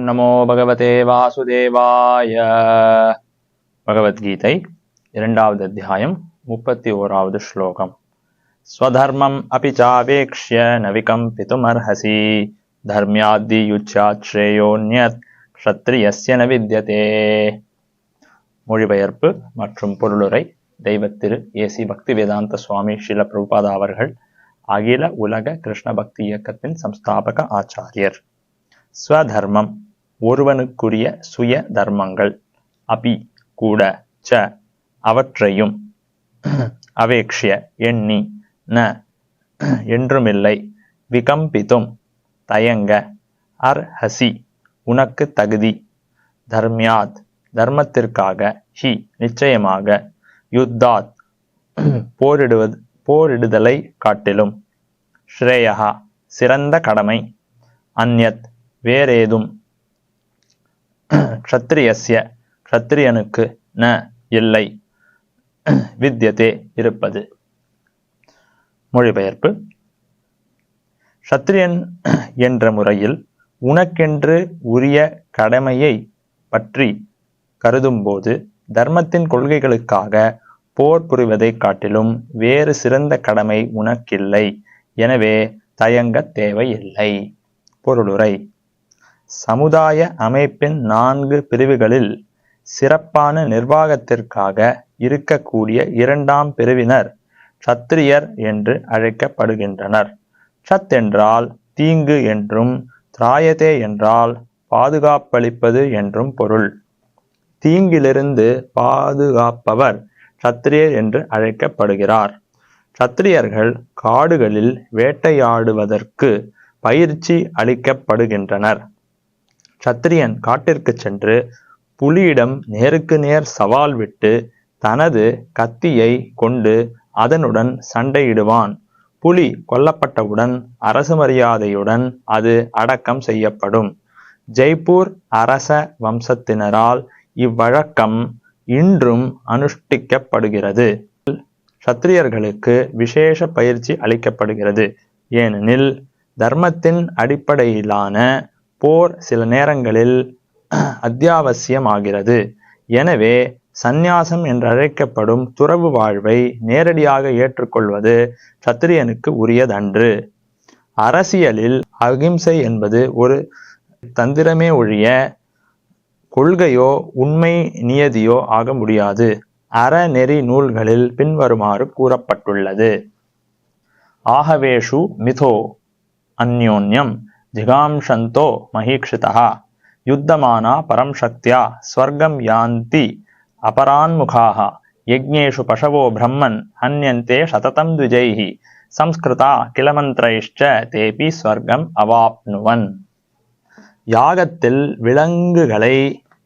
நமோ பகவதே வாசுதேவாய. பகவத்கீதை இரண்டாவது அத்தியாயம் 31வது ஸ்லோகம். ஸ்வதர்மம் அபி சாவேக்ஷ்ய ந விகம்பிதுமர்ஹசி தர்ம்யாத்தி யுச்சாத் ஸ்ரேயோன்யத் க்ஷத்ரியஸ்ய ந வித்யதே. மொழிபெயர்ப்பு மற்றும் பொருளுரை தெய்வத்திரு ஏசி பக்திவேதாந்த சுவாமி ஸ்ரீல பிரபுபாதா அவர்கள், அகில உலக கிருஷ்ண பக்தி இயக்கத்தின் சம்ஸ்தாபக ஆச்சாரியர். ஸ்வதர்மம் ஒருவனுக்குரிய சுய தர்மங்கள், அபி கூட, ச அவற்றையும், அவேக்ஷ்ய எண்ணி, ந என்றுமில்லை, விகம்பித்தும் தயங்க, அர்ஹசி உனக்கு தகுதி, தர்ம்யாத் தர்மத்திற்காக, ஹி நிச்சயமாக, யுத்தாத் போரிடுதலை காட்டிலும், ஸ்ரேயா சிறந்த கடமை, அந்யத் வேறேதும், க்ஷத்ரியஸ்ய க்ஷத்ரியனுக்கு, ந இல்லை, வித்யதே இருப்பது. மொழிபெயர்ப்பு. க்ஷத்ரியன் என்ற முறையில் உனக்கென்று உரிய கடமையை பற்றி கருதும்போது தர்மத்தின் கொள்கைகளுக்காக போர் புரிவதை காட்டிலும் வேறு சிறந்த கடமை உனக்கில்லை. எனவே தயங்க தேவையில்லை. பொருளுரை. சமுதாய அமைப்பின் 4 பிரிவுகளில் சிறப்பான நிர்வாகத்திற்காக இருக்கக்கூடிய 2ஆம் பிரிவினர் க்ஷத்ரியர் என்று அழைக்கப்படுகின்றனர். க்ஷத் என்றால் தீங்கு என்றும், திராயதே என்றால் பாதுகாப்பளிப்பது என்றும் பொருள். தீங்கிலிருந்து பாதுகாப்பவர் க்ஷத்ரியர் என்று அழைக்கப்படுகிறார். க்ஷத்ரியர்கள் காடுகளில் வேட்டையாடுவதற்கு பயிற்சி அளிக்கப்படுகின்றனர். க்ஷத்ரியன் காட்டிற்கு சென்று புலியிடம் நேருக்கு நேர் சவால் விட்டு தனது கத்தியை கொண்டு அதனுடன் சண்டையிடுவான். புலி கொல்லப்பட்டவுடன் அரசு மரியாதையுடன் அது அடக்கம் செய்யப்படும். ஜெய்ப்பூர் அரச வம்சத்தினரால் இவ்வழக்கம் இன்றும் அனுஷ்டிக்கப்படுகிறது. க்ஷத்ரியர்களுக்கு விசேஷ பயிற்சி அளிக்கப்படுகிறது. ஏனெனில் தர்மத்தின் அடிப்படையிலான போர் சில நேரங்களில் அத்தியாவசியமாகிறது. எனவே சந்நியாசம் என்று அழைக்கப்படும் துறவு வாழ்வை நேரடியாக ஏற்றுக்கொள்வது க்ஷத்ரியனுக்கு உரியதன்று. அரசியலில் அகிம்சை என்பது ஒரு தந்திரமே ஒழிய கொள்கையோ உண்மை நியதியோ ஆக முடியாது. அறநெறி நூல்களில் பின்வருமாறு கூறப்பட்டுள்ளது. ஆகவேஷு மிதோ அந்யோன்யம் ஜிகாம்ஷந்தோ மஹீக்ஷிதா யுத்தமானா பரம் சக்தியா ஸ்வர்க்கம் யாந்தி அபரான்முகாஹ யஜ்ஞேஷு பசவோ பிரம்மன் ஹன்யந்தே சததம் த்விஜைஹி சம்ஸ்கிருதா கிலமந்திரைஷ்ச தேபி ஸ்வர்க்கம் அவாப்னுவன். யாகத்தில் விலங்குகளை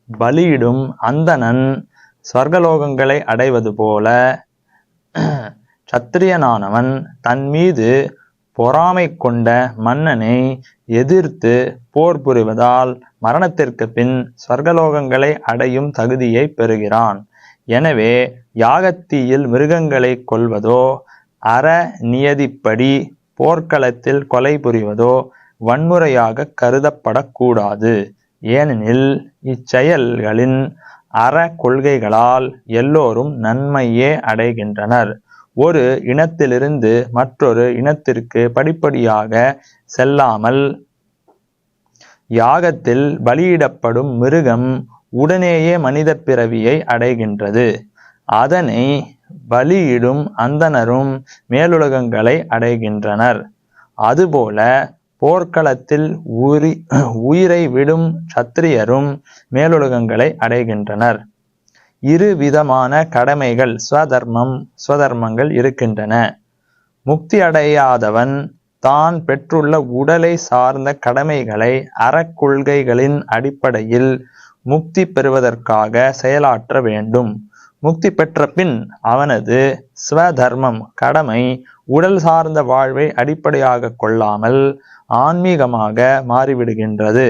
பலியிடும் அந்தணன் ஸ்வர்கலோகங்களை அடைவது போல க்ஷத்ரியனானவன் தன் மீது பொறாமை கொண்ட மன்னனை எதிர்த்து போர் புரிவதால் மரணத்திற்கு பின் ஸ்வர்கலோகங்களை அடையும் தகுதியை பெறுகிறான். எனவே யாகத்தீயில் மிருகங்களை கொல்வதோ, அற நியதிப்படி போர்க்களத்தில் கொலை புரிவதோ வன்முறையாக கருதப்படக்கூடாது. ஏனெனில் இச்செயல்களின் அற கொள்கைகளால் எல்லோரும் நன்மையே அடைகின்றனர். ஒரு இனத்திலிருந்து மற்றொரு இனத்திற்கு படிப்படியாக செல்லாமல் யாகத்தில் பலியிடப்படும் மிருகம் உடனேயே மனித பிறவியை அடைகின்றது. அதனை பலியிடும் அந்தணரும் மேலுலகங்களை அடைகின்றனர். அதுபோல போர்க்களத்தில் உயிரை விடும் க்ஷத்ரியரும் மேலுலகங்களை அடைகின்றனர். 2 விதமான கடமைகள் ஸ்வதர்மங்கள் இருக்கின்றன. முக்தி அடையாதவன் தான் பெற்றுள்ள உடலை சார்ந்த கடமைகளை அறக்கொள்கைகளின் அடிப்படையில் முக்தி பெறுவதற்காக செயலாற்ற வேண்டும். முக்தி பெற்ற பின் அவனது ஸ்வதர்மம் கடமை உடல் சார்ந்த வாழ்வை அடிப்படையாக கொள்ளாமல் ஆன்மீகமாக மாறிவிடுகின்றது.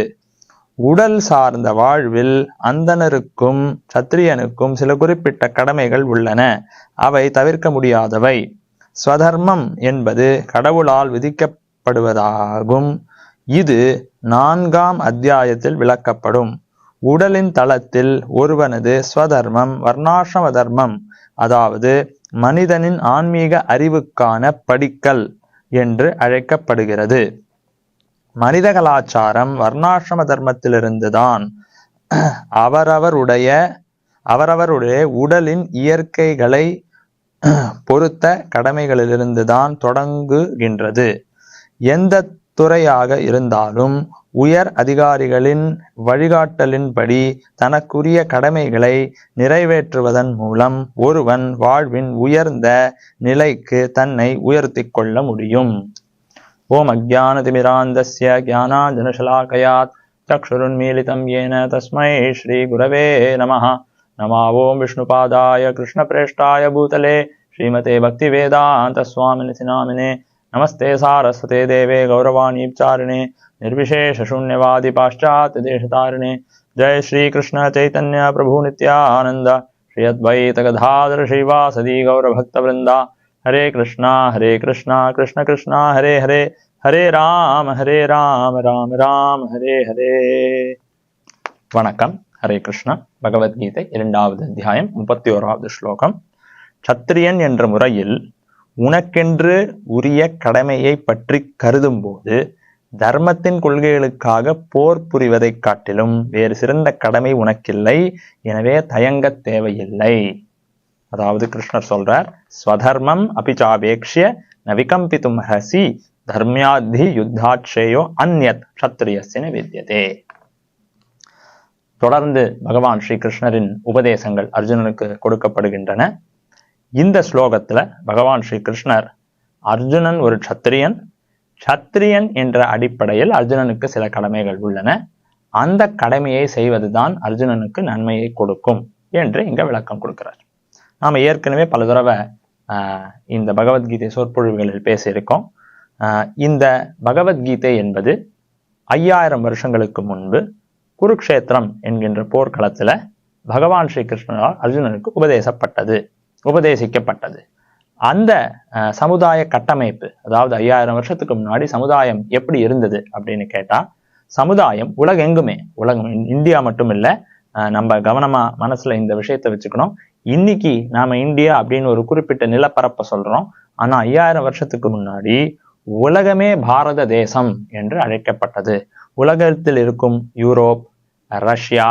உடல் சார்ந்த வாழ்வில் அந்தணருக்கும் க்ஷத்ரியனுக்கும் சில குறிப்பிட்ட கடமைகள் உள்ளன. அவை தவிர்க்க முடியாதவை. ஸ்வதர்மம் என்பது கடவுளால் விதிக்கப்படுவதாகும். இது 4ஆம் அத்தியாயத்தில் விளக்கப்படும். உடலின் தளத்தில் ஒருவனது ஸ்வதர்மம் வர்ணாசிரம தர்மம், அதாவது மனிதனின் ஆன்மீக அறிவுக்கான படிக்கல் என்று அழைக்கப்படுகிறது. மனித கலாச்சாரம் வர்ணாசிரம தர்மத்திலிருந்துதான் அவரவருடைய உடலின் இயற்கைகளை பொறுத்த கடமைகளிலிருந்துதான் தொடங்குகின்றது. எந்த துறையாக இருந்தாலும் உயர் அதிகாரிகளின் வழிகாட்டலின்படி தனக்குரிய கடமைகளை நிறைவேற்றுவதன் மூலம் ஒருவன் வாழ்வின் உயர்ந்த நிலைக்கு தன்னை உயர்த்தி கொள்ள முடியும். ஓம் அஜ்ஞானதிமிராந்தஸ்ய ஞானாஞ்சனசலாகயாத் சக்ஷுருன்மீலிதம் ஏன தஸ்மை ஸ்ரீ குரவே நமः. नमः ओम विष्णुपादाय कृष्णप्रेष्ठाय भूतले श्रीमते भक्तिवेदांत स्वामिनिति नामिने. नमस्ते सारस्वते देवे गौरवाणी चारिणे निर्विशेष शून्यवादी पाश्चात्य देशतारिणे. जय श्री कृष्ण चैतन्य प्रभु नित्यानंद श्री अद्वैत गदाधर श्रीवासदि गौरभक्तवृंदा. हरे कृष्णा कृष्ण कृष्ण हरे हरे, हरे राम राम राम हरे हरे. வணக்கம். ஹரே கிருஷ்ணா. பகவத்கீதை 2வது அத்தியாயம் 31வது ஸ்லோகம். சத்திரியன் என்ற முறையில் உனக்கென்று உரிய கடமையை பற்றி கருதும் போது தர்மத்தின் கொள்கைகளுக்காக போர் புரிவதைக் காட்டிலும் வேறு சிறந்த கடமை உனக்கில்லை, எனவே தயங்க தேவையில்லை. அதாவது கிருஷ்ணர் சொல்றார், ஸ்வதர்மம் அபிச்சாபேக்ஷ்ய நவிகம்பித்தும் ஹசி தர்மியாத்தி யுத்தாட்சேயோ அந்யத் க்ஷத்ரியஸ்ய வித்யதே. தொடர்ந்து பகவான் ஸ்ரீ கிருஷ்ணரின் உபதேசங்கள் அர்ஜுனனுக்கு கொடுக்கப்படுகின்றன. இந்த ஸ்லோகத்துல பகவான் ஸ்ரீ கிருஷ்ணர் அர்ஜுனன் ஒரு சத்திரியன் என்ற அடிப்படையில் அர்ஜுனனுக்கு சில கடமைகள் உள்ளன, அந்த கடமையை செய்வதுதான் அர்ஜுனனுக்கு நன்மையை கொடுக்கும் என்று இங்க விளக்கம் கொடுக்கிறார். நாம ஏற்கனவே பல தடவை இந்த பகவத்கீதை சொற்பொழிவுகளில் பேசியிருக்கோம். இந்த பகவத்கீதை என்பது 5000 வருஷங்களுக்கு முன்பு குருக்ஷேத்திரம் என்கின்ற போர்க்களத்துல பகவான் ஸ்ரீ கிருஷ்ணரால் அர்ஜுனனுக்கு உபதேசிக்கப்பட்டது. அந்த சமுதாய கட்டமைப்பு, அதாவது 5000 வருஷத்துக்கு முன்னாடி சமுதாயம் எப்படி இருந்தது அப்படின்னு கேட்டா, சமுதாயம் உலகம் இந்தியா மட்டும் இல்ல, நம்ம கவனமா மனசுல இந்த விஷயத்தை வச்சுக்கணும். இன்னைக்கு நாம இந்தியா அப்படின்னு ஒரு குறிப்பிட்ட நிலப்பரப்பை சொல்றோம், ஆனா 5000 வருஷத்துக்கு முன்னாடி உலகமே பாரத தேசம் என்று அழைக்கப்பட்டது. உலகத்தில் இருக்கும் யூரோப், ரஷ்யா,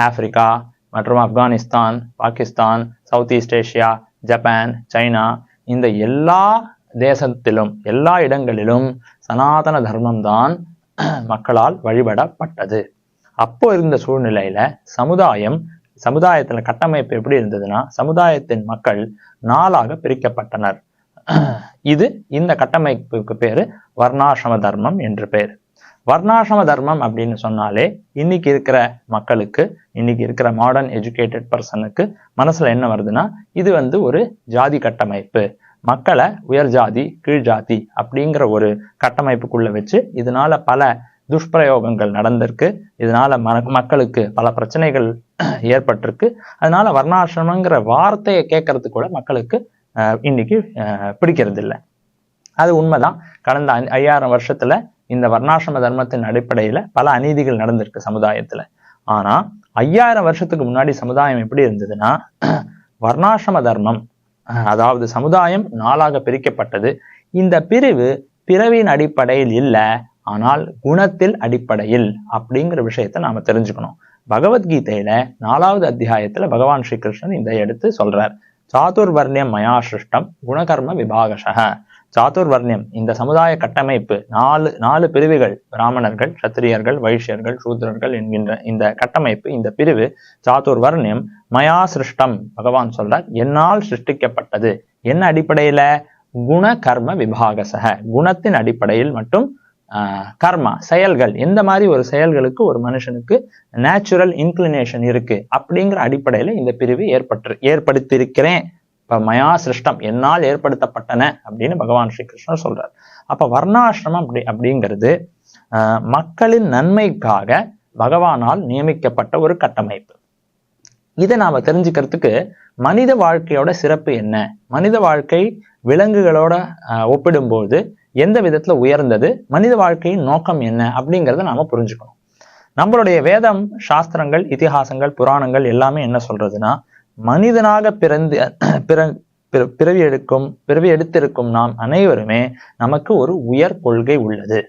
ஆப்பிரிக்கா மற்றும் Afghanistan, Pakistan, south east Asia, Japan, China, இந்த எல்லா தேசத்திலும் எல்லா இடங்களிலும் சனாதன தர்மம்தான் மக்களால் வழிபடப்பட்டது. அப்போ இருந்த சூழ்நிலையில சமுதாயத்துல கட்டமைப்பு எப்படி இருந்ததுன்னா, சமுதாயத்தின் மக்கள் 4ஆக பிரிக்கப்பட்டனர். இந்த கட்டமைப்புக்கு பேரு வர்ணாசிரம தர்மம் என்று பேர். வர்ணாசிரம தர்மம் அப்படின்னு சொன்னாலே இன்னைக்கு இருக்கிற மக்களுக்கு, இன்னைக்கு இருக்கிற மாடர்ன் எஜுகேட்டட் பர்சனுக்கு மனசுல என்ன வருதுன்னா, இது ஒரு ஜாதி கட்டமைப்பு, மக்களை உயர் ஜாதி கீழ் ஜாதி அப்படிங்கிற ஒரு கட்டமைப்புக்குள்ள வச்சு இதனால பல துஷ்பிரயோகங்கள் நடந்திருக்கு, இதனால மக்களுக்கு பல பிரச்சனைகள் ஏற்பட்டிருக்கு. அதனால வர்ணாசிரமங்கிற வார்த்தையை கேட்கறது கூட மக்களுக்கு இன்னைக்கு பிடிக்கிறது இல்லை. அது உண்மைதான். கடந்த 5000 வருஷத்துல இந்த வர்ணாசிரம தர்மத்தின் அடிப்படையில பல அநீதிகள் நடந்திருக்கு சமுதாயத்துல. ஆனா 5000 வருஷத்துக்கு முன்னாடி சமுதாயம் எப்படி இருந்ததுன்னா, வர்ணாசிரம தர்மம், அதாவது சமுதாயம் 4ஆக பிரிக்கப்பட்டது. இந்த பிறவியின் அடிப்படையில் இல்ல, ஆனால் குணத்தில் அடிப்படையில் அப்படிங்கிற விஷயத்த நாம தெரிஞ்சுக்கணும். பகவத்கீதையில 4வது அத்தியாயத்துல பகவான் ஸ்ரீ கிருஷ்ணன் இதை எடுத்து சொல்றார். சாதுர்வர்ணியம் மயா சிருஷ்டம் குணகர்ம விபாகசஹ. சாதுர்வர்ணியம், இந்த சமுதாய கட்டமைப்பு, 4 பிரிவுகள், பிராமணர்கள், சத்திரியர்கள், வைஷ்யர்கள், சூத்ரர்கள் என்கின்ற இந்த கட்டமைப்பு, இந்த பிரிவு சாதுர்வர்ணியம் மயா சிருஷ்டம். பகவான் சொல்றார், என்னால் சிருஷ்டிக்கப்பட்டது. என்ன அடிப்படையில? குண கர்ம விபாகசஹ. குணத்தின் அடிப்படையில் மட்டும் கர்மா, செயல்கள், எந்த மாதிரி ஒரு செயல்களுக்கு ஒரு மனுஷனுக்கு நேச்சுரல் இன்க்ளினேஷன் இருக்கு அப்படிங்கிற அடிப்படையில இந்த பிரிவு ஏற்படுத்தியிருக்கிறேன். இப்ப மயா சிருஷ்டம், என்னால் ஏற்படுத்தப்பட்டன அப்படின்னு பகவான் ஸ்ரீ கிருஷ்ணர் சொல்றார். அப்ப வர்ணாசிரமம் அப்படிங்கிறது மக்களின் நன்மைக்காக பகவானால் நியமிக்கப்பட்ட ஒரு கட்டமைப்பு. இதை நாம தெரிஞ்சுக்கிறதுக்கு மனித வாழ்க்கையோட சிறப்பு என்ன, மனித வாழ்க்கை விலங்குகளோட ஒப்பிடும்போது எந்த விதத்துல உயர்ந்தது, மனித வாழ்க்கையின் நோக்கம் என்ன அப்படிங்கிறத நாம புரிஞ்சுக்கணும். நம்மளுடைய வேதம், சாஸ்திரங்கள், இதிகாசங்கள், புராணங்கள் எல்லாமே என்ன சொல்றதுன்னா, மனிதனாக பிறவி எடுத்திருக்கும் நாம் அனைவருமே நமக்கு ஒரு உயர் கொள்கை உள்ளது.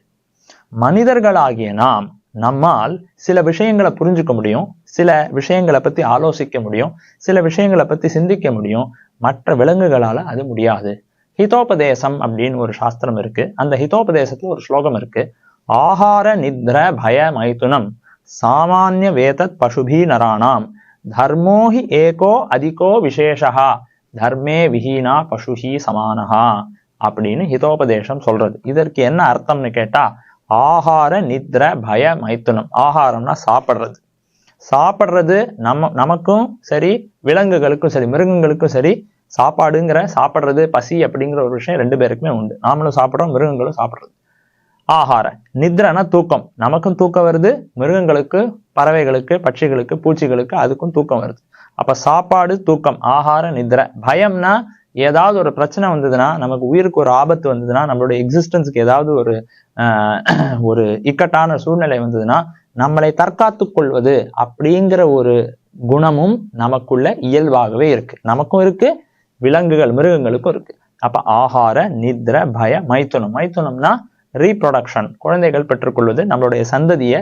மனிதர்களாகிய நாம் நம்மால் சில விஷயங்களை புரிஞ்சுக்க முடியும், சில விஷயங்களை பத்தி ஆலோசிக்க முடியும், சில விஷயங்களை பத்தி சிந்திக்க முடியும். மற்ற விலங்குகளால அது முடியாது. ஹிதோபதேசம் அப்படின்னு ஒரு சாஸ்திரம் இருக்கு. அந்த ஹிதோபதேசத்துல ஒரு ஸ்லோகம் இருக்கு. ஆஹார நித்ர பய மைதுனம் சாமானிய வேதத் பசுபி நராணாம் தர்மோஹி ஏகோ அதிகோ விசேஷா தர்மே விஹீனா பசுஹி சமானஹா அப்படின்னு ஹிதோபதேசம் சொல்றது. இதற்கு என்ன அர்த்தம்னு கேட்டா, ஆஹார நித்ர பய மைத்துனம். ஆகாரம்னா சாப்பிடுறது. சாப்பிடுறது நமக்கும் சரி, விலங்குகளுக்கும் சரி, மிருகங்களுக்கும் சரி, சாப்பிடுறது, பசி அப்படிங்கிற ஒரு விஷயம் ரெண்டு பேருக்குமே உண்டு. நாமளும் சாப்பிடுறோம், மிருகங்களும் சாப்பிடுறது. ஆகார நித்ரனா தூக்கம். நமக்கும் தூக்கம் வருது, மிருகங்களுக்கு, பறவைகளுக்கு, பட்சிகளுக்கு, பூச்சிகளுக்கு அதுக்கும் தூக்கம் வருது. அப்ப சாப்பாடு, தூக்கம், ஆகார நித்ர. பயம்னா ஏதாவது ஒரு பிரச்சனை வந்ததுன்னா, நமக்கு உயிருக்கு ஒரு ஆபத்து வந்ததுன்னா, நம்மளுடைய எக்ஸிஸ்டன்ஸுக்கு ஏதாவது ஒரு இக்கட்டான சூழ்நிலை வந்ததுன்னா நம்மளை தற்காத்து கொள்வது அப்படிங்கிற ஒரு குணமும் நமக்குள்ள இயல்பாகவே இருக்கு. நமக்கும் இருக்கு, விலங்குகள், மிருகங்களுக்கும் இருக்கு. அப்ப ஆகார நித்ர பய மைத்துனம். மைத்துனம்னா ரீப்ரொடக்ஷன், குழந்தைகள் பெற்றுக்கொள்வது, நம்மளுடைய சந்ததிய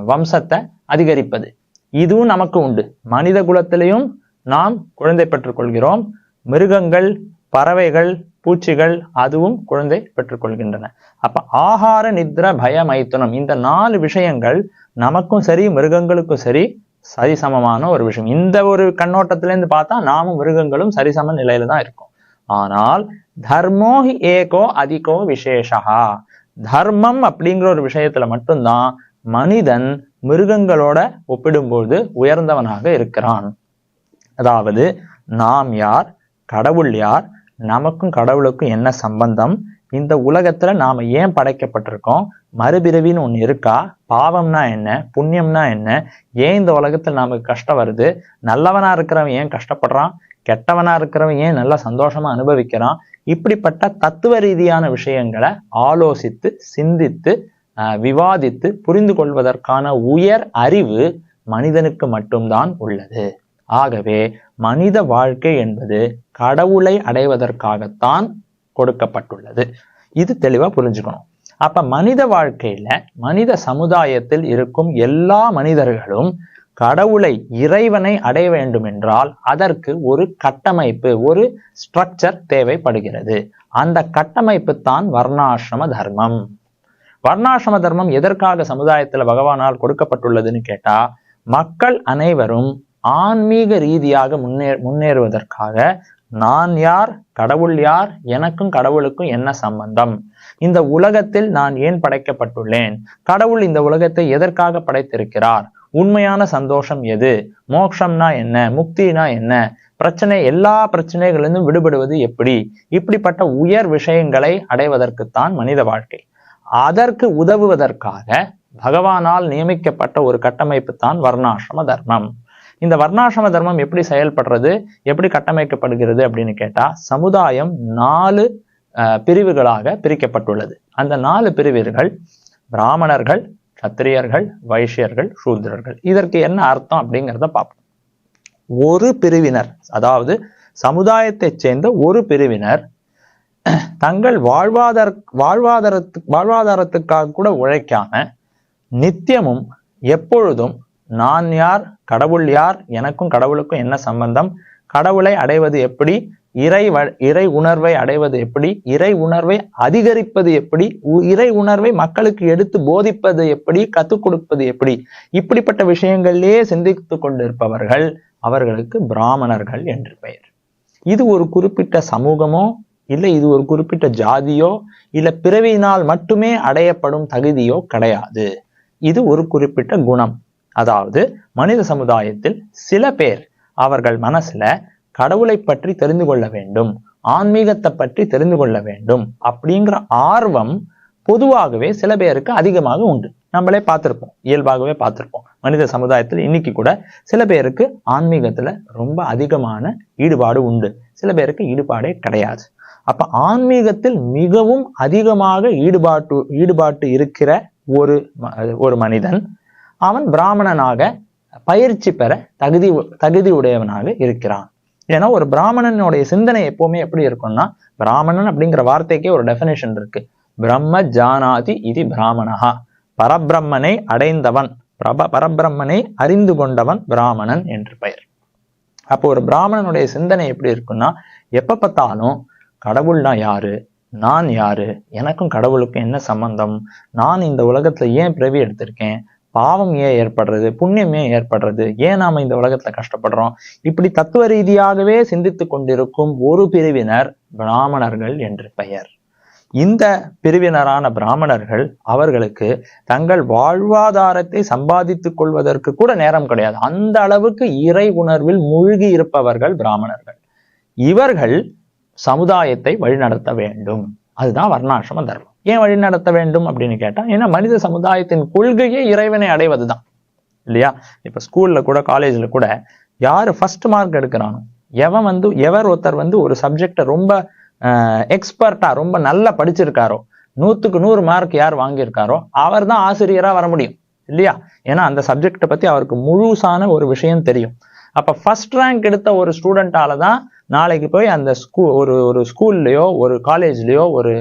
வம்சத்தை அதிகரிப்பது. இதுவும் நமக்கு உண்டு. மனித குலத்திலையும் நாம் குழந்தை பெற்றுக்கொள்கிறோம். மிருகங்கள், பறவைகள், பூச்சிகள் அதுவும் குழந்தை பெற்றுக்கொள்கின்றன. அப்ப ஆகார நித்ர பய மைத்துனம், இந்த 4 விஷயங்கள் நமக்கும் சரி, மிருகங்களுக்கும் சரி சரிசமமான ஒரு விஷயம். இந்த ஒரு கண்ணோட்டத்திலேருந்து பார்த்தா நாமும் மிருகங்களும் சரிசம நிலையில தான் இருக்கும். ஆனால் தர்மோஹி ஏகோ அதிகோ விசேஷா, தர்மம் அப்படிங்கிற ஒரு விஷயத்துல மட்டும்தான் மனிதன் மிருகங்களோட ஒப்பிடும்போது உயர்ந்தவனாக இருக்கிறான். அதாவது நாம் யார், கடவுள் யார், நமக்கும் கடவுளுக்கும் என்ன சம்பந்தம், இந்த உலகத்துல நாம ஏன் படைக்கப்பட்டிருக்கோம், மறுபிறவின்னு ஒண்ணு இருக்கா, பாவம்னா என்ன, புண்ணியம்னா என்ன, ஏன் இந்த உலகத்துல நமக்கு கஷ்டம் வருது, நல்லவனா இருக்கிறவன் ஏன் கஷ்டப்படுறான், கெட்டவனா இருக்கிறவன் ஏன் நல்லா சந்தோஷமா அனுபவிக்கிறான், இப்படிப்பட்ட தத்துவ ரீதியான விஷயங்களை ஆலோசித்து, சிந்தித்து, விவாதித்து புரிந்து கொள்வதற்கான உயர் அறிவு மனிதனுக்கு மட்டும்தான் உள்ளது. ஆகவே மனித வாழ்க்கை என்பது கடவுளை அடைவதற்காகத்தான் கொடுக்கப்பட்டுள்ளது. இது தெளிவா புரிஞ்சுக்கணும். அப்ப மனித வாழ்க்கையில, மனித சமுதாயத்தில் இருக்கும் எல்லா மனிதர்களும் கடவுளை, இறைவனை அடைய வேண்டும் என்றால் அதற்கு ஒரு கட்டமைப்பு, ஒரு ஸ்ட்ரக்சர் தேவைப்படுகிறது. அந்த கட்டமைப்பு தான் வர்ணாசிரம தர்மம். வர்ணாசிரம தர்மம் எதற்காக சமுதாயத்துல பகவானால் கொடுக்கப்பட்டுள்ளதுன்னு கேட்டா, மக்கள் அனைவரும் ஆன்மீக ரீதியாக முன்னேறுவதற்காக நான் யார், கடவுள் யார், எனக்கும் கடவுளுக்கும் என்ன சம்பந்தம், இந்த உலகத்தில் நான் ஏன் படைக்கப்பட்டுள்ளேன், கடவுள் இந்த உலகத்தை எதற்காக படைத்திருக்கிறார், உண்மையான சந்தோஷம் எது, மோட்சம்னா என்ன, முக்தினா என்ன, எல்லா பிரச்சனைகளிலிருந்தும் விடுபடுவது எப்படி, இப்படிப்பட்ட உயர் விஷயங்களை அடைவதற்குத்தான் மனித வாழ்க்கை. அதற்கு உதவுவதற்காக பகவானால் நியமிக்கப்பட்ட ஒரு கட்டமைப்பு தான் வர்ணாசிரம தர்மம். இந்த வர்ணாசிரம தர்மம் எப்படி செயல்படுறது, எப்படி கட்டமைக்கப்படுகிறது அப்படின்னு கேட்டா, சமுதாயம் 4 பிரிவுகளாக பிரிக்கப்பட்டுள்ளது. அந்த 4 பிரிவுகள் பிராமணர்கள், சத்திரியர்கள், வைஷ்யர்கள், சூத்ரர்கள். இதற்கு என்ன அர்த்தம் அப்படிங்கிறத பார்ப்போம். ஒரு பிரிவினர், அதாவது சமுதாயத்தைச் சேர்ந்த ஒரு பிரிவினர் தங்கள் வாழ்வாதாரத்துக்காக கூட உழைக்காம நித்தியமும் எப்பொழுதும் நான் யார், கடவுள் யார், எனக்கும் கடவுளுக்கும் என்ன சம்பந்தம், கடவுளை அடைவது எப்படி, இறை உணர்வை அடைவது எப்படி, இறை உணர்வை அதிகரிப்பது எப்படி, இறை உணர்வை மக்களுக்கு எடுத்து போதிப்பது எப்படி, கத்துக் கொடுப்பது எப்படி, இப்படிப்பட்ட விஷயங்களிலே சிந்தித்து கொண்டிருப்பவர்கள் அவர்களுக்கு பிராமணர்கள் என்று பெயர். இது ஒரு குறிப்பிட்ட சமூகமோ, இல்லை இது ஒரு குறிப்பிட்ட ஜாதியோ, இல்ல பிறவியினால் மட்டுமே அடையப்படும் தகுதியோ கிடையாது. இது ஒரு குறிப்பிட்ட குணம். அதாவது மனித சமுதாயத்தில் சில பேர் அவர்கள் மனசுல கடவுளை பற்றி தெரிந்து கொள்ள வேண்டும், ஆன்மீகத்தை பற்றி தெரிந்து கொள்ள வேண்டும் அப்படிங்கிற ஆர்வம் பொதுவாகவே சில பேருக்கு அதிகமாக உண்டு. நம்மளே பார்த்திருப்போம், இயல்பாகவே பார்த்திருப்போம். மனித சமுதாயத்தில் இன்னைக்கு கூட சில பேருக்கு ஆன்மீகத்துல ரொம்ப அதிகமான ஈடுபாடு உண்டு, சில பேருக்கு ஈடுபாடே கிடையாது. அப்ப ஆன்மீகத்தில் மிகவும் அதிகமாக ஈடுபாட்டு இருக்கிற ஒரு மனிதன் அவன் பிராமணனாக பயிற்சி பெற தகுதி உடையவனாக இருக்கிறான். ஏன்னா ஒரு பிராமணனுடைய சிந்தனை எப்பவுமே எப்படி இருக்கும்னா, பிராமணன் அப்படிங்கிற வார்த்தைக்கே ஒரு டெபினேஷன் இருக்கு. பிரம்ம ஜானாதி இது பிராமணஹா, பரபிரம்மனை அடைந்தவன், பரபிரம்மனை அறிந்து கொண்டவன் பிராமணன் என்று பெயர். அப்போ ஒரு பிராமணனுடைய சிந்தனை எப்படி இருக்குன்னா, எப்ப பார்த்தாலும் கடவுள்னா யாரு, நான் யாரு, எனக்கும் கடவுளுக்கும் என்ன சம்பந்தம், நான் இந்த உலகத்துல ஏன் பிறவி எடுத்திருக்கேன், பாவம் ஏன் ஏற்படுறது, புண்ணியம் ஏன் ஏற்படுறது, ஏன் நாம இந்த உலகத்துல கஷ்டப்படுறோம், இப்படி தத்துவ ரீதியாகவே சிந்தித்து கொண்டிருக்கும் ஒரு பிரிவினர் பிராமணர்கள் என்று பெயர். இந்த பிரிவினரான பிராமணர்கள் அவர்களுக்கு தங்கள் வாழ்வாதாரத்தை சம்பாதித்துக் கொள்வதற்கு கூட நேரம் கிடையாது. அந்த அளவுக்கு இறை உணர்வில் மூழ்கி இருப்பவர்கள் பிராமணர்கள். இவர்கள் சமுதாயத்தை வழிநடத்த வேண்டும். அதுதான் வர்ணாசிரம தர்மம். ஏன் வழிநடத்த வேண்டும் அப்படின்னு கேட்டா, ஏன்னா மனித சமுதாயத்தின் கொள்கையே இறைவனை அடைவதுதான் இல்லையா? இப்ப ஸ்கூல்ல கூட காலேஜ்ல கூட யாரு ஃபர்ஸ்ட் மார்க் எடுக்கிறானோ, எவர் ஒருத்தர் ஒரு சப்ஜெக்ட ரொம்ப எக்ஸ்பர்ட்டா ரொம்ப நல்லா படிச்சிருக்காரோ, 100க்கு 100 மார்க் யார் வாங்கியிருக்காரோ அவர் தான் ஆசிரியரா வர முடியும் இல்லையா? ஏன்னா அந்த சப்ஜெக்டை பத்தி அவருக்கு முழுசான ஒரு விஷயம் தெரியும். அப்ப ஃபர்ஸ்ட் ரேங்க் எடுத்த ஒரு ஸ்டூடெண்டால தான் நாளைக்கு போய் அந்த ஒரு ஸ்கூல்லையோ ஒரு காலேஜ்லயோ ஒரு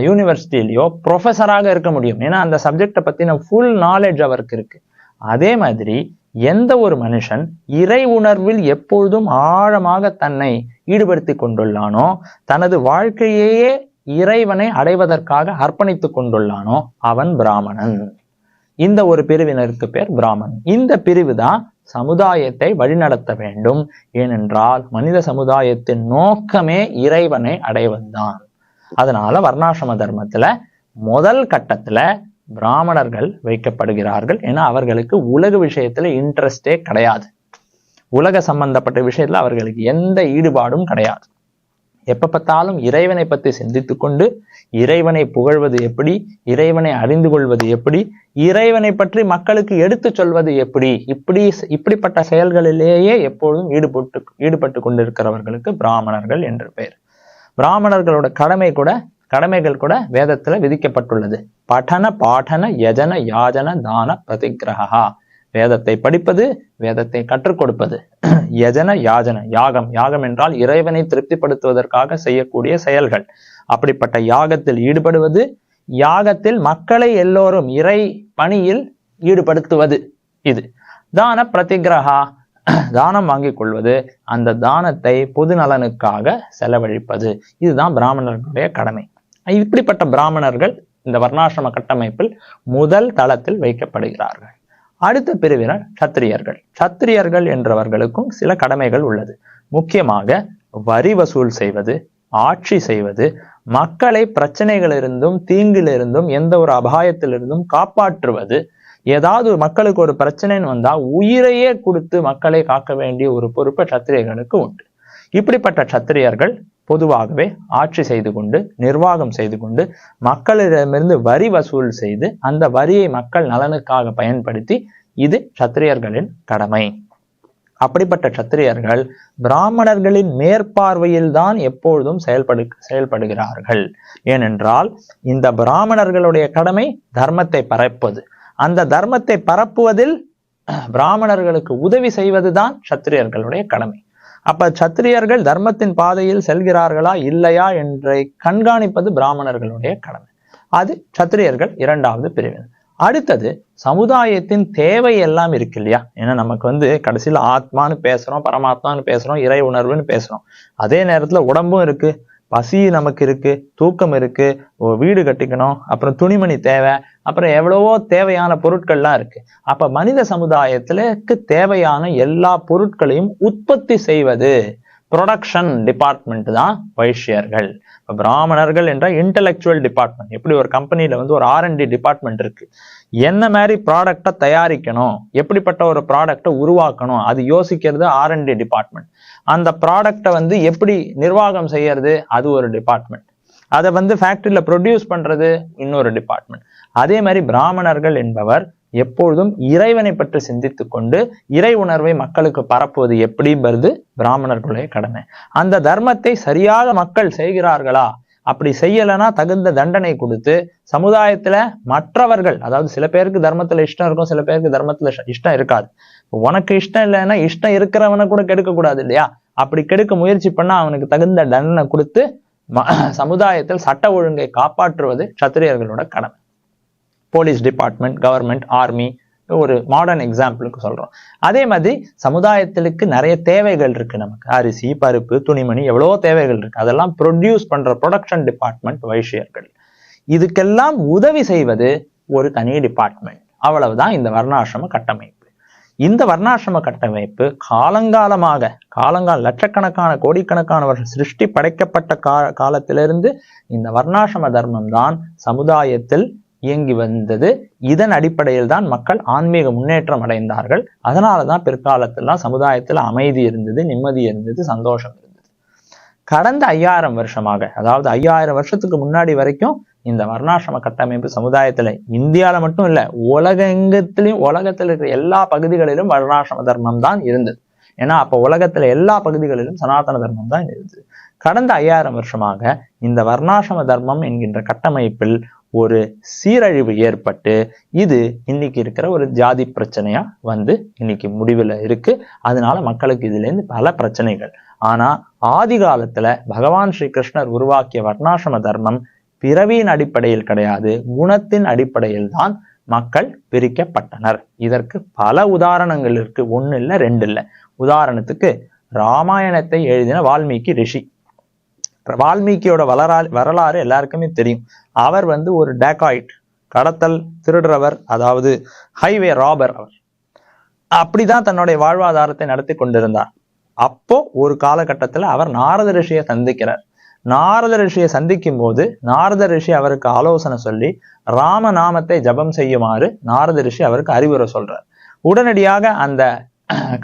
யூனிவர்சிட்டிலையோ ப்ரொஃபஸராக இருக்க முடியும். ஏன்னா அந்த சப்ஜெக்டை பத்தின ஃபுல் நாலேஜ் அவருக்கு இருக்கு. அதே மாதிரி எந்த ஒரு மனுஷன் இறை உணர்வில் எப்பொழுதும் ஆழமாக தன்னை ஈடுபடுத்தி கொண்டுள்ளானோ, தனது வாழ்க்கையே இறைவனை அடைவதற்காக அர்ப்பணித்துக் கொண்டுள்ளானோ அவன் பிராமணன். இந்த ஒரு பிரிவினருக்கு பேர் பிராமணன். இந்த பிரிவு தான் சமுதாயத்தை வழிநடத்த வேண்டும். ஏனென்றால் மனித சமுதாயத்தின் நோக்கமே இறைவனை அடைவதுதான். அதனால வர்ணாசிரம தர்மத்துல முதல் கட்டத்துல பிராமணர்கள் வைக்கப்படுகிறார்கள். ஏன்னா அவர்களுக்கு உலக விஷயத்துல இன்ட்ரெஸ்டே கிடையாது. உலக சம்பந்தப்பட்ட விஷயத்துல அவர்களுக்கு எந்த ஈடுபாடும் கிடையாது. எப்ப பார்த்தாலும் இறைவனை பற்றி சிந்தித்து கொண்டு இறைவனை புகழ்வது எப்படி, இறைவனை அறிந்து கொள்வது எப்படி, இறைவனை பற்றி மக்களுக்கு எடுத்து சொல்வது எப்படி, இப்படிப்பட்ட செயல்களிலேயே எப்பொழுதும் ஈடுபட்டு கொண்டிருக்கிறவர்களுக்கு பிராமணர்கள் என்று பெயர். பிராமணர்களோட கடமைகள் கூட வேதத்துல விதிக்கப்பட்டுள்ளது. பఠன பாடன யஜன யாஜன தான பிரதிகிரகா. வேதத்தை படிப்பது, வேதத்தை கற்றுக் கொடுப்பது. யஜன யாஜன, யாகம் என்றால் இறைவனை திருப்திப்படுத்துவதற்காக செய்யக்கூடிய செயல்கள். அப்படிப்பட்ட யாகத்தில் ஈடுபடுவது, யாகத்தில் மக்களை எல்லோரும் இறை பணியில் ஈடுபடுத்துவது. இது தான பிரதிகிரகா, தானம் வாங்கிக் கொள்வது, அந்த தானத்தை பொது நலனுக்காக செலவழிப்பது. இதுதான் பிராமணர்களுடைய கடமை. இப்படிப்பட்ட பிராமணர்கள் இந்த வர்ணாசிரம கட்டமைப்பில் முதல் தளத்தில் வைக்கப்படுகிறார்கள். அடுத்த பிரிவினர் சத்திரியர்கள். சத்திரியர்கள் என்றவர்களுக்கும் சில கடமைகள் உள்ளது. முக்கியமாக வரி வசூல் செய்வது, ஆட்சி செய்வது, மக்களை பிரச்சனைகளிலிருந்தும் தீங்கிலிருந்தும் எந்த ஒரு அபாயத்திலிருந்தும் காப்பாற்றுவது. ஏதாவது மக்களுக்கு ஒரு பிரச்சனைன்னு வந்தா உயிரையே கொடுத்து மக்களை காக்க வேண்டிய ஒரு பொறுப்பு சத்திரியர்களுக்கு உண்டு. இப்படிப்பட்ட சத்திரியர்கள் பொதுவாகவே ஆட்சி செய்து கொண்டு, நிர்வாகம் செய்து கொண்டு, மக்களிடமிருந்து வரி வசூல் செய்து அந்த வரியை மக்கள் நலனுக்காக பயன்படுத்தி, இது சத்திரியர்களின் கடமை. அப்படிப்பட்ட சத்திரியர்கள் பிராமணர்களின் மேற்பார்வையில் தான் எப்பொழுதும் செயல்படுகிறார்கள். ஏனென்றால் இந்த பிராமணர்களுடைய கடமை தர்மத்தை பரப்புவது. அந்த தர்மத்தை பரப்புவதில் பிராமணர்களுக்கு உதவி செய்வதுதான் சத்திரியர்களுடைய கடமை. அப்ப சத்திரியர்கள் தர்மத்தின் பாதையில் செல்கிறார்களா இல்லையா என்று கண்காணிப்பது பிராமணர்களுடைய கடமை. அது சத்திரியர்கள் இரண்டாவது பிரிவினர். அடுத்தது சமுதாயத்தின் தேவை எல்லாம் இருக்கு இல்லையா? ஏன்னா நமக்கு கடைசியில் ஆத்மான்னு பேசுறோம், பரமாத்மான்னு பேசுறோம், இறை உணர்வுன்னு பேசுறோம். அதே நேரத்துல உடம்பும் இருக்கு, பசி நமக்கு இருக்கு, தூக்கம் இருக்கு, வீடு கட்டிக்கணும், அப்புறம் துணிமணி தேவை, அப்புறம் எவ்வளவோ தேவையான பொருட்கள்லாம் இருக்கு. அப்ப மனித சமுதாயத்திற்கு தேவையான எல்லா பொருட்களையும் உற்பத்தி செய்வது ப்ரொடக்ஷன் டிபார்ட்மெண்ட் தான் வைஷ்யர்கள். இப்ப பிராமணர்கள் என்ற இன்டெலெக்சுவல் டிபார்ட்மெண்ட். எப்படி ஒரு கம்பெனில ஒரு R&D டிபார்ட்மெண்ட் இருக்கு. என்ன மாதிரி ப்ராடக்டை தயாரிக்கணும், எப்படிப்பட்ட ஒரு ப்ராடக்டை உருவாக்கணும், அது யோசிக்கிறது R&D டிபார்ட்மெண்ட். அந்த ப்ராடக்டை எப்படி நிர்வாகம் செய்யறது, அது ஒரு டிபார்ட்மெண்ட். அதை ஃபேக்டரியில ப்ரொடியூஸ் பண்றது இன்னொரு டிபார்ட்மெண்ட். அதே மாதிரி பிராமணர்கள் என்பவர் எப்பொழுதும் இறைவனை பற்றி சிந்தித்து கொண்டு இறை உணர்வை மக்களுக்கு பரப்புவது எப்படிங்கிறது பிராமணர்களுடைய கடமை. அந்த தர்மத்தை சரியாக மக்கள் செய்கிறார்களா, அப்படி செய்யலைன்னா தகுந்த தண்டனை கொடுத்து சமுதாயத்துல மற்றவர்கள், அதாவது சில பேருக்கு தர்மத்துல இஷ்டம் இருக்கும், சில பேருக்கு தர்மத்துல இஷ்டம் இருக்காது. உனக்கு இஷ்டம் இல்லைன்னா இஷ்டம் இருக்கிறவனை கூட கெடுக்க கூடாது இல்லையா? அப்படி கெடுக்க முயற்சி பண்ணா அவனுக்கு தகுந்த தண்டனை கொடுத்து சமுதாயத்தில் சட்ட ஒழுங்கை காப்பாற்றுவது சத்திரியர்களோட கடமை. போலீஸ் டிபார்ட்மெண்ட், கவர்மெண்ட், ஆர்மி ஒரு மாடர்ன் எக்ஸாம்பிளுக்கு சொல்றோம். அதே மாதிரி சமுதாயத்திற்கு நிறைய தேவைகள் இருக்கு. நமக்கு அரிசி, பருப்பு, துணிமணி எவ்வளவோ தேவைகள் இருக்கு. அதெல்லாம் ப்ரொடியூஸ் பண்ற ப்ரொடக்ஷன் டிபார்ட்மெண்ட் வைஷ்யர்கள். இதுக்கெல்லாம் உதவி செய்வது ஒரு தனி டிபார்ட்மெண்ட். அவ்வளவுதான் இந்த வர்ணாசிரம கட்டமைப்பு. இந்த வர்ணாசிரம கட்டமைப்பு காலங்காலமாக லட்சக்கணக்கான கோடிக்கணக்கான வருஷம் சிருஷ்டி படைக்கப்பட்ட காலத்திலிருந்து இந்த வர்ணாசிரம தர்மம் தான் சமுதாயத்தில் இயங்கி வந்தது. இதன் அடிப்படையில் தான் மக்கள் ஆன்மீக முன்னேற்றம் அடைந்தார்கள். அதனாலதான் பிற்காலத்திலாம் சமுதாயத்தில் அமைதி இருந்தது, நிம்மதி இருந்தது, சந்தோஷம் இருந்தது. கடந்த 5000 வருஷமாக, அதாவது 5000 வருஷத்துக்கு முன்னாடி வரைக்கும் இந்த வர்ணாசிரம கட்டமைப்பு சமுதாயத்துல இந்தியால மட்டும் இல்ல, உலகத்தில் இருக்கிற எல்லா பகுதிகளிலும் வர்ணாசிரம தர்மம் தான் இருந்தது. ஏன்னா அப்ப உலகத்துல எல்லா பகுதிகளிலும் சனாதன தர்மம் தான் இருந்தது. கடந்த 5000 வருஷமாக இந்த வர்ணாசிரம தர்மம் என்கின்ற கட்டமைப்பில் ஒரு சீரழிவு ஏற்பட்டு இது இன்னைக்கு இருக்கிற ஒரு ஜாதி பிரச்சனையா வந்து இன்னைக்கு முடிவுல இருக்கு. அதனால மக்களுக்கு இதுல இருந்து பல பிரச்சனைகள். ஆனா ஆதி காலத்துல பகவான் ஸ்ரீ கிருஷ்ணர் உருவாக்கிய வர்ணாசிரம தர்மம் பிறவியின் அடிப்படையில் கிடையாது, குணத்தின் அடிப்படையில் தான் மக்கள் பிரிக்கப்பட்டனர். இதற்கு பல உதாரணங்கள் இருக்கு. 1 இல்ல 2 இல்ல. உதாரணத்துக்கு ராமாயணத்தை எழுதின வால்மீகி ரிஷி. வால்மீகியோட வரலாறு எல்லாருக்குமே தெரியும். அவர் வந்து ஒரு டேகாய்ட், கடத்தல் திருடுறவர், அதாவது ஹைவே ராபர். அவர் அப்படிதான் தன்னுடைய வாழ்வாதாரத்தை நடத்தி கொண்டிருந்தார். அப்போ ஒரு காலகட்டத்துல அவர் நாரத ரிஷியை சந்திக்கிறார். நாரத ரிஷியை சந்திக்கும் போது நாரத ரிஷி அவருக்கு ஆலோசனை சொல்லி ராமநாமத்தை ஜபம் செய்யுமாறு நாரத ரிஷி அவருக்கு அறிவுரை சொல்றார். உடனடியாக அந்த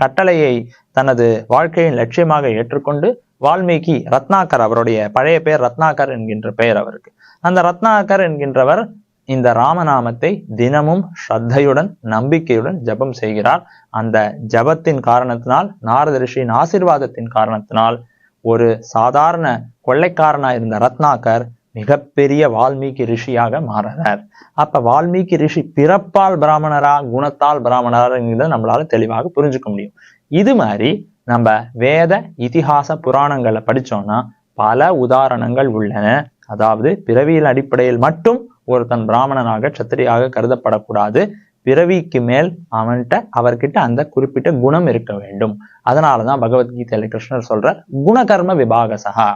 கட்டளையை தனது வாழ்க்கையின் லட்சியமாக ஏற்றுக்கொண்டு வால்மீகி ரத்னாகர், அவருடைய பழைய பெயர் ரத்னாகர் என்கின்ற பெயர் அவருக்கு, அந்த ரத்னாகர் என்கின்றவர் இந்த ராமநாமத்தை தினமும் ஸ்ரத்தையுடன் நம்பிக்கையுடன் ஜபம் செய்கிறார். அந்த ஜபத்தின் காரணத்தினால், நாரத ரிஷியின் ஆசீர்வாதத்தின் காரணத்தினால் ஒரு சாதாரண கொள்ளைக்காரனா இருந்த ரத்னாகர் மிகப்பெரிய வால்மீகி ரிஷியாக மாறுறார். அப்ப வால்மீகி ரிஷி பிறப்பால் பிராமணரா, குணத்தால் பிராமணரா என்கிறத நம்மளால தெளிவாக புரிஞ்சுக்க முடியும். இது மாதிரி நம்ம வேத இதிகாச புராணங்களை படிச்சோம்னா பல உதாரணங்கள் உள்ளன. அதாவது பிறவியின் அடிப்படையில் மட்டும் ஒருத்தன் பிராமணனாக சத்திரியாக கருதப்படக்கூடாது. பிறவிக்கு மேல் அவர்கிட்ட அந்த குறிப்பிட்ட குணம் இருக்க வேண்டும். அதனாலதான் பகவத்கீதையில கிருஷ்ணர் சொல்ற குணகர்ம விபாகசா.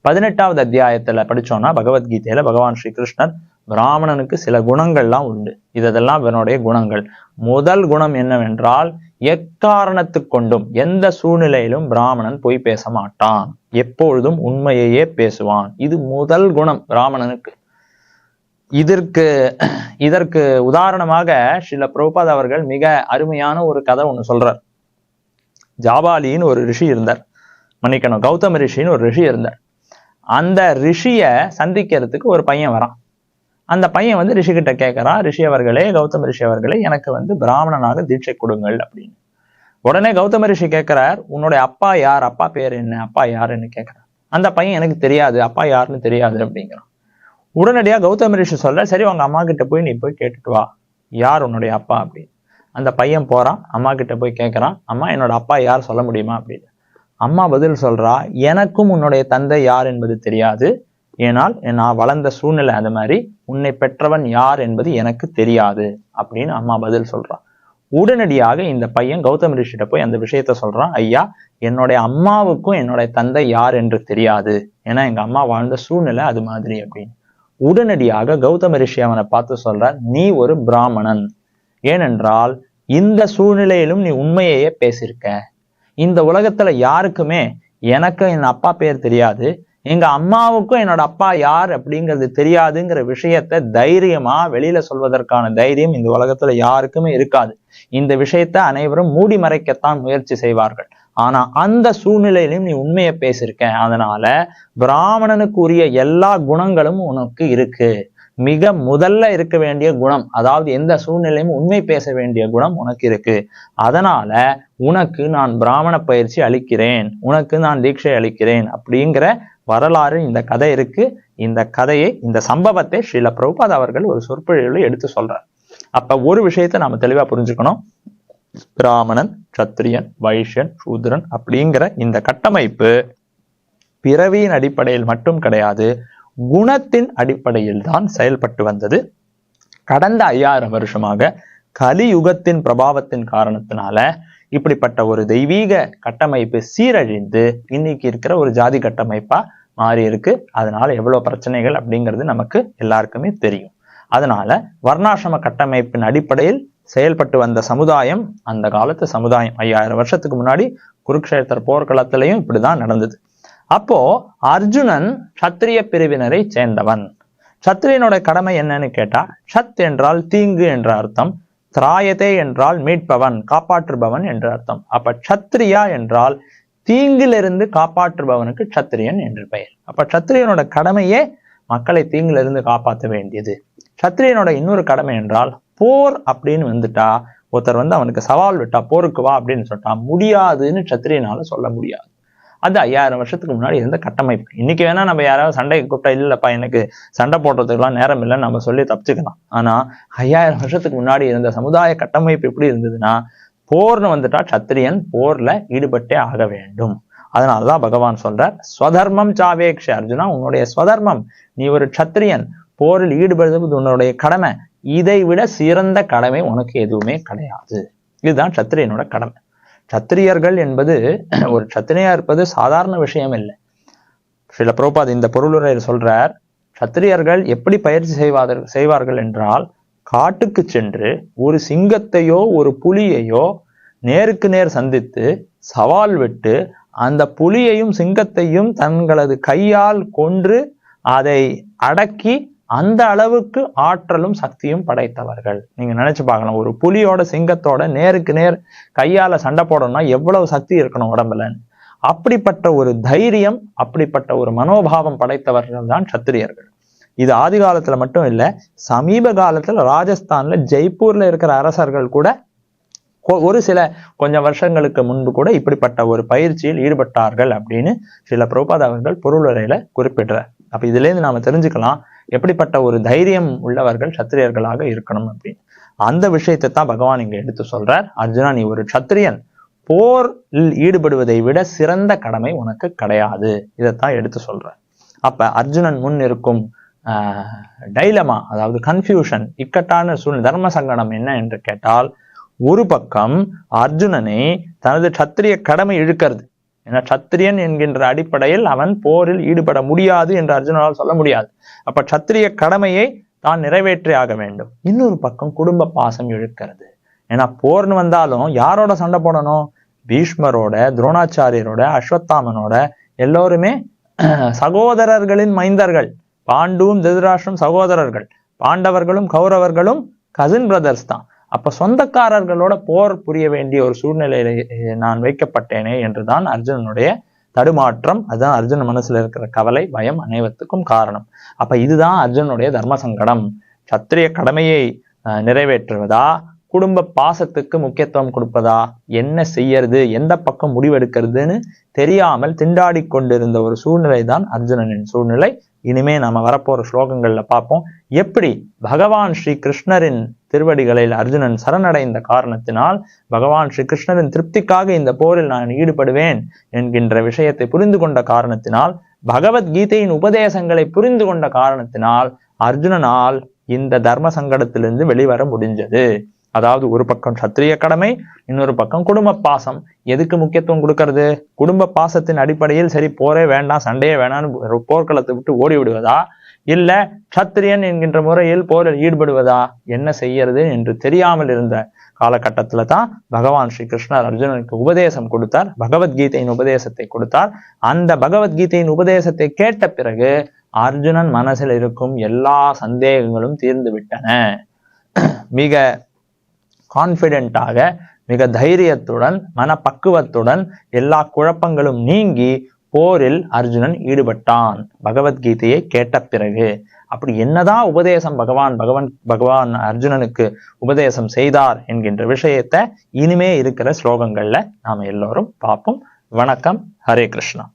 18வது அத்தியாயத்துல படிச்சோம்னா பகவத்கீதையில பகவான் ஸ்ரீ கிருஷ்ணர் பிராமணனுக்கு சில குணங்கள்லாம் உண்டு. இதெல்லாம் இவனுடைய குணங்கள். முதல் குணம் என்னவென்றால், எக்காரணத்துக் கொண்டும் எந்த சூழ்நிலையிலும் பிராமணன் பொய் பேச மாட்டான், எப்பொழுதும் உண்மையையே பேசுவான். இது முதல் குணம் பிராமணனுக்கு. இதற்கு உதாரணமாக ஸ்ரீல பிரபுபாத் அவர்கள் மிக அருமையான ஒரு கதை ஒண்ணு சொல்றார். ஜாபாலின்னு ஒரு ரிஷி இருந்தார், மன்னிக்கணும், கௌதம ரிஷின்னு ஒரு ரிஷி இருந்தார். அந்த ரிஷிய சந்திக்கிறதுக்கு ஒரு பையன் வரான். அந்த பையன் வந்து ரிஷி கிட்ட கேட்கறான், ரிஷி அவர்களே, கௌதம ரிஷி அவர்களே, எனக்கு வந்து பிராமணனாக தீட்சை கொடுங்கள் அப்படின்னு. உடனே கௌதம ரிஷி கேட்கிறார், உன்னுடைய அப்பா யார், அப்பா பேர் என்ன, அப்பா யாருன்னு கேட்கிறார். அந்த பையன் எனக்கு தெரியாது, அப்பா யாருன்னு தெரியாது அப்படிங்கிறான். உடனடியா கௌதம ரிஷி சொல்ற, சரி உங்க அம்மா கிட்ட போய் நீ போய் கேட்டுட்டு வா, யார் உன்னுடைய அப்பா அப்படின்னு. அந்த பையன் போறான், அம்மா கிட்ட போய் கேட்கறான், அம்மா என்னோட அப்பா யார் சொல்ல முடியுமா அப்படின்னு. அம்மா பதில் சொல்றா, எனக்கும் உன்னுடைய தந்தை யார் என்பது தெரியாது, ஏனால் நான் வளர்ந்த சூழ்நிலை அது மாதிரி, உன்னை பெற்றவன் யார் என்பது எனக்கு தெரியாது அப்படின்னு அம்மா பதில் சொல்றான். உடனடியாக இந்த பையன் கௌதம ரிஷிட்ட போய் அந்த விஷயத்த சொல்றான், ஐயா என்னுடைய அம்மாவுக்கும் என்னுடைய தந்தை யார் என்று தெரியாது, ஏன்னா எங்க அம்மா வாழ்ந்த சூழ்நிலை அது மாதிரி அப்படின்னு. உடனடியாக கௌதம ரிஷி அவனை பார்த்து சொல்றார், நீ ஒரு பிராமணன், ஏனென்றால் இந்த சூழ்நிலையிலும் நீ உண்மையையே பேசியிருக்க. இந்த உலகத்துல யாருக்குமே எனக்கு என் அப்பா பேர் தெரியாது, எங்க அம்மாவுக்கும் என்னோட அப்பா யார் அப்படிங்கிறது தெரியாதுங்கிற விஷயத்த தைரியமா வெளியில சொல்வதற்கான தைரியம் இந்த உலகத்துல யாருக்குமே இருக்காது. இந்த விஷயத்த அனைவரும் மூடி மறைக்கத்தான் முயற்சி செய்வார்கள். ஆனா அந்த சூழ்நிலையிலும் நீ உண்மையை பேசியிருக்க, அதனால பிராமணனுக்கு உரிய எல்லா குணங்களும் உனக்கு இருக்கு. மிக முதல்ல இருக்க வேண்டிய குணம், அதாவது எந்த சூழ்நிலையும் உண்மை பேச வேண்டிய குணம் உனக்கு இருக்கு. அதனால உனக்கு நான் பிராமண பயிற்சி அளிக்கிறேன், உனக்கு நான் தீட்சை அளிக்கிறேன் அப்படிங்கிற வரலாறு இந்த கதை இருக்கு. இந்த கதையை, இந்த சம்பவத்தை ஸ்ரீல பிரபுபாத் அவர்கள் ஒரு சொற்பொழிவுல எடுத்து சொல்றார். அப்ப ஒரு விஷயத்தை நாம தெளிவா புரிஞ்சுக்கணும். பிராமணன், சத்திரியன், வைஷ்யன், சூத்ரன் அப்படிங்கிற இந்த கட்டமைப்பு பிறவியின் அடிப்படையில் மட்டும் கிடையாது, குணத்தின் அடிப்படையில் தான் செயல்பட்டு வந்தது. கடந்த 5000 வருஷமாக கலியுகத்தின் பிரபாவத்தின் காரணத்தினால இப்படிப்பட்ட ஒரு தெய்வீக கட்டமைப்பு சீரழிந்து இன்னைக்கு இருக்கிற ஒரு ஜாதி கட்டமைப்பா மாறி இருக்கு. அதனால எவ்வளவு பிரச்சனைகள் அப்படிங்கிறது நமக்கு எல்லாருக்குமே தெரியும். அதனால வர்ணாசிரம கட்டமைப்பின் அடிப்படையில் செயல்பட்டு வந்த சமுதாயம், அந்த காலத்து சமுதாயம் 5000 வருஷத்துக்கு முன்னாடி குருக்ஷேத்திர போர்க்களத்திலையும் இப்படிதான் நடந்தது. அப்போ அர்ஜுனன் சத்திரிய பிரிவினரை சேர்ந்தவன். சத்திரியனோட கடமை என்னன்னு கேட்டா, சத் என்றால் தீங்கு என்ற அர்த்தம், திராயதே என்றால் மீட்பவன், காப்பாற்றுபவன் என்ற அர்த்தம். அப்ப சத்திரியா என்றால் தீங்கிலிருந்து காப்பாற்றுபவனுக்கு சத்திரியன் என்று பெயர். அப்ப சத்திரியனோட கடமையே மக்களை தீங்கிலிருந்து காப்பாற்ற வேண்டியது. சத்திரியனோட இன்னொரு கடமை என்றால் போர் அப்படின்னு வந்துட்டா, ஒருத்தர் அவனுக்கு சவால் விட்டா, போருக்கு வா அப்படின்னு சொல்லிட்டா முடியாதுன்னு சத்திரியனால சொல்ல முடியாது. அது 5000 வருஷத்துக்கு முன்னாடி இருந்த கட்டமைப்பு. இன்னைக்கு வேணா நம்ம யாராவது சண்டைக்கு கூப்பிட்டா, இல்லப்பா எனக்கு சண்டை போடுறதுக்கெல்லாம் நேரம் இல்லைன்னு நம்ம சொல்லி தப்பிச்சுக்கலாம். ஆனா 5000 வருஷத்துக்கு முன்னாடி இருந்த சமுதாய கட்டமைப்பு எப்படி இருந்ததுன்னா, போர்னு வந்துட்டா சத்திரியன் போர்ல ஈடுபட்டே ஆக வேண்டும். அதனாலதான் பகவான் சொல்றார், ஸ்வதர்மம் சாவேக்ஷ அர்ஜுனா, உன்னுடைய ஸ்வதர்மம், நீ ஒரு சத்திரியன், போரில் ஈடுபடுவது உன்னுடைய கடமை. இதை விட சிறந்த கடமை உனக்கு எதுவுமே கிடையாது. இதுதான் சத்திரியனோட கடமை. சத்திரியர்கள் என்பது, ஒரு சத்திரியா இருப்பது சாதாரண விஷயம் இல்லை. ஸ்ரீல பிரபுபாத் இந்த பொருளுரையில் சொல்றார், சத்திரியர்கள் எப்படி பயிற்சி செய்வார்கள் என்றால், காட்டுக்கு சென்று ஒரு சிங்கத்தையோ ஒரு புலியையோ நேருக்கு நேர் சந்தித்து சவால் விட்டு அந்த புலியையும் சிங்கத்தையும் தங்களது கையால் கொன்று அதை அடக்கி அந்த அளவுக்கு ஆற்றலும் சக்தியும் படைத்தவர்கள். நீங்க நினைச்சு பார்க்கலாம், ஒரு புலியோட சிங்கத்தோட நேருக்கு நேர் கையால சண்டை போடணும்னா எவ்வளவு சக்தி இருக்கணும் உடம்புல. அப்படிப்பட்ட ஒரு தைரியம், அப்படிப்பட்ட ஒரு மனோபாவம் படைத்தவர்கள் தான் சத்திரியர்கள். இது ஆதி காலத்துல மட்டும் இல்ல, சமீப காலத்துல ராஜஸ்தான்ல ஜெய்ப்பூர்ல இருக்கிற அரசர்கள் கூட ஒரு சில கொஞ்சம் வருஷங்களுக்கு முன்பு கூட இப்படிப்பட்ட ஒரு பயிற்சியில் ஈடுபட்டார்கள் அப்படின்னு ஸ்ரீல பிரபுபாத் அவர்கள் பொருளுரையில குறிப்பிடுறார். அப்ப இதுல இருந்து நாம தெரிஞ்சுக்கலாம், எப்படிப்பட்ட ஒரு தைரியம் உள்ளவர்கள் சத்திரியர்களாக இருக்கணும் அப்படின்னு. அந்த விஷயத்தை தான் பகவான் இங்க எடுத்து சொல்றார். அர்ஜுனா, நீ ஒரு சத்திரியன், போரில் ஈடுபடுவதை விட சிறந்த கடமை உனக்கு கிடையாது. இதைத்தான் எடுத்து சொல்றார். அப்ப அர்ஜுனன் முன் இருக்கும் டைலமா, அதாவது கன்ஃபியூஷன், இக்கட்டான சூழ்நிலை, தர்ம சங்கடம் என்ன என்று கேட்டால், ஒரு பக்கம் அர்ஜுனனை தனது சத்திரிய கடமை இழுக்கிறது. ஏன்னா சத்திரியன் என்கின்ற அடிப்படையில் அவன் போரில் ஈடுபட முடியாது என்று அர்ஜுனனால் சொல்ல முடியாது. அப்ப சத்திரிய கடமையை தான் நிறைவேற்றி ஆக வேண்டும். இன்னொரு பக்கம் குடும்ப பாசம் இழுக்கிறது. ஏன்னா போர்னு வந்தாலும் யாரோட சண்டை போடணும்? பீஷ்மரோட, துரோணாச்சாரியரோட, அஸ்வத்தாமனோட, எல்லோருமே சகோதரர்களின் மைந்தர்கள். பாண்டுவும் திருதராஷ்டிரம் சகோதரர்கள், பாண்டவர்களும் கௌரவர்களும் கசின் பிரதர்ஸ் தான். அப்ப சொந்தக்காரர்களோட போர் புரிய வேண்டிய ஒரு சூழ்நிலையில நான் வைக்கப்பட்டேனே என்றுதான் அர்ஜுனனுடைய தடுமாற்றம். அதுதான் அர்ஜுன் மனசுல இருக்கிற கவலை, பயம் அனைவத்துக்கும் காரணம். அப்ப இதுதான் அர்ஜுனனுடைய தர்ம சங்கடம். சத்திரிய கடமையை நிறைவேற்றுவதா, குடும்ப பாசத்துக்கு முக்கியத்துவம் கொடுப்பதா, என்ன செய்யறது, எந்த பக்கம் முடிவெடுக்கிறதுன்னு தெரியாமல் திண்டாடி கொண்டிருந்த ஒரு சூழ்நிலை தான் அர்ஜுனனின் சூழ்நிலை. இனிமே நாம வரப்போற ஸ்லோகங்கள்ல பார்ப்போம், எப்படி பகவான் ஸ்ரீ கிருஷ்ணரின் திருவடிகளில் அர்ஜுனன் சரணடைந்த காரணத்தினால், பகவான் ஸ்ரீ கிருஷ்ணரின் திருப்திக்காக இந்த போரில் நான் ஈடுபடுவேன் என்கின்ற விஷயத்தை புரிந்து கொண்ட காரணத்தினால், பகவத்கீதையின் உபதேசங்களை புரிந்து கொண்ட காரணத்தினால் அர்ஜுனனால் இந்த தர்ம சங்கடத்திலிருந்து வெளிவர முடிஞ்சது. அதாவது ஒரு பக்கம் சத்திரிய கடமை, இன்னொரு பக்கம் குடும்ப பாசம். எதுக்கு முக்கியத்துவம் கொடுக்கறது? குடும்ப பாசத்தின் அடிப்படையில் சரி போரே வேண்டாம், சண்டையே வேணான்னு போர்க்களத்தை விட்டு ஓடி விடுவதா, இல்ல சத்திரியன் என்கின்ற முறையில் போரில் ஈடுபடுவதா, என்ன செய்யறது என்று தெரியாமல் இருந்த காலகட்டத்துல தான் பகவான் ஸ்ரீ கிருஷ்ணர் அர்ஜுனனுக்கு உபதேசம் கொடுத்தார், பகவத்கீதையின் உபதேசத்தை கொடுத்தார். அந்த பகவத்கீதையின் உபதேசத்தை கேட்ட பிறகு அர்ஜுனன் மனசில் இருக்கும் எல்லா சந்தேகங்களும் தீர்ந்து விட்டன. மிக கான்பிடென்டாக, மிக தைரியத்துடன், மனப்பக்குவத்துடன், எல்லா குழப்பங்களும் நீங்கி போரில் அர்ஜுனன் ஈடுபட்டான் பகவத்கீதையை கேட்ட பிறகு. அப்படி என்னதான் உபதேசம் பகவான் அர்ஜுனனுக்கு உபதேசம் செய்தார் என்கின்ற விஷயத்தை இனிமே இருக்கிற ஸ்லோகங்கள்ல நாம எல்லோரும் பார்ப்போம். வணக்கம். ஹரே கிருஷ்ணா.